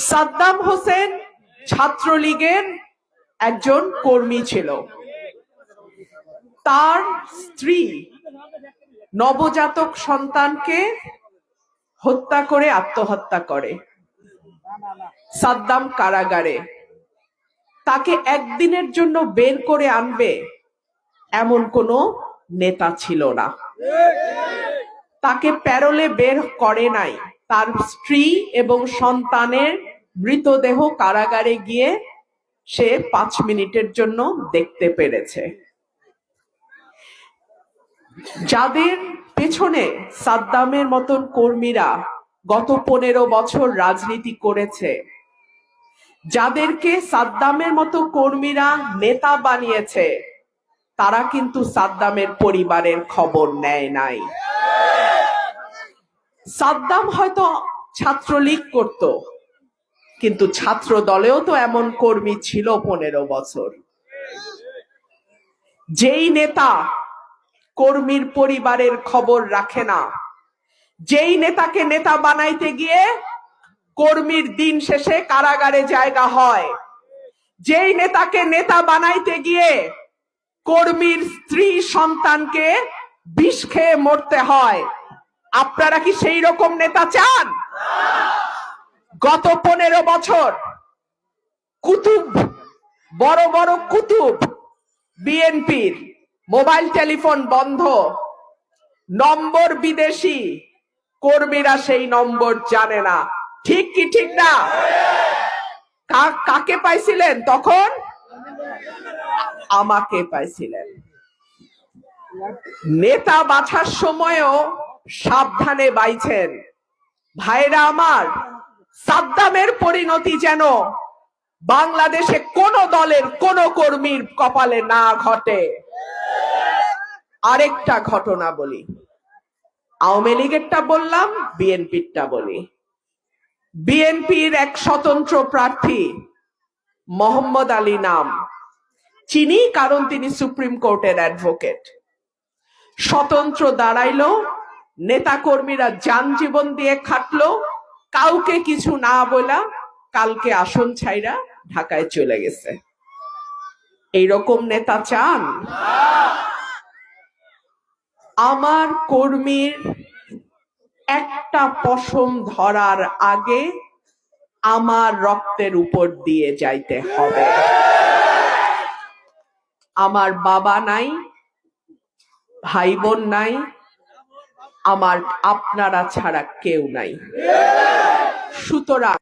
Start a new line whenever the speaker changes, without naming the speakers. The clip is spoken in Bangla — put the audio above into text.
সাদ্দাম হোসেন ছাত্রলীগের একজন কর্মী ছিল। তার স্ত্রী নবজাতক সন্তানকে হত্যা করে আত্মহত্যা করে। সাদ্দাম কারাগারে। তাকে একদিনের জন্য বের করে আনবে এমন কোনো নেতা ছিল না। তাকে প্যারোলে বের করে নাই। তার স্ত্রী এবং সন্তানের মৃতদেহ কারাগারে গিয়ে সে 5 মিনিটের জন্য দেখতে পেরেছে। যাদের পেছনে সাদ্দামের মতন কর্মীরা গত 15 বছর রাজনীতি করেছে, যাদেরকে সাদ্দামের মতো কর্মীরা নেতা বানিয়েছে, তারা কিন্তু সাদ্দামের পরিবারের খবর নেয় নাই। সাদ্দাম হয়তো ছাত্রলীগ করত, কিন্তু ছাত্র দলেও তো এমন কর্মী ছিল 15 বছর। যেই নেতা কর্মীর পরিবারের খবর রাখে না, যেই নেতাকে নেতা বানাইতে গিয়ে কর্মীর দিন শেষে কারাগারে জায়গা হয়, যেই নেতাকে নেতা বানাইতে গিয়ে কর্মীর স্ত্রী সন্তানকে বিষ খেয়ে মরতে হয়, আপনারা কি সেই রকম নেতা চান? গত 15 বছর কুতুব, বড় বড় কুতুব বিএনপির মোবাইল টেলিফোন বন্ধ, নম্বর বিদেশি, কর্মীরা সেই নম্বর জানে না। ঠিক কি ঠিক না? কাকে পাইছিলেন তখন? আমাকে পাইছিলেন। নেতা বাছার সময়ও সাবধানে বাইছেন। ভাইরা আমার, সাদ্দামের পরিণতি যেন বাংলাদেশে কোন দলের কোন কর্মীর কপালে না ঘটে। আরেকটা ঘটনা বলি, আওয়ামী লীগেরটা বললাম, বিএনপিরটা বলি। বিএনপির এক স্বতন্ত্র প্রার্থী মোহাম্মদ আলী নাম, চিনি কারণ তিনি সুপ্রিম কোর্টের অ্যাডভোকেট। স্বতন্ত্র দাঁড়াইলো, নেতা কর্মীরা যান জীবন দিয়ে খাটলো, কাউকে কিছু না বলা, কালকে আসন ছাইরা ঢাকায় চলে গেছে। এইরকম নেতা চান? আমার কর্মীর একটা পশম ধরার আগে আমার রক্তের উপর দিয়ে যাইতে হবে। আমার বাবা নাই, ভাই বোন নাই, আমার আপনারা ছাড়া কেউ নাই। সুতরাং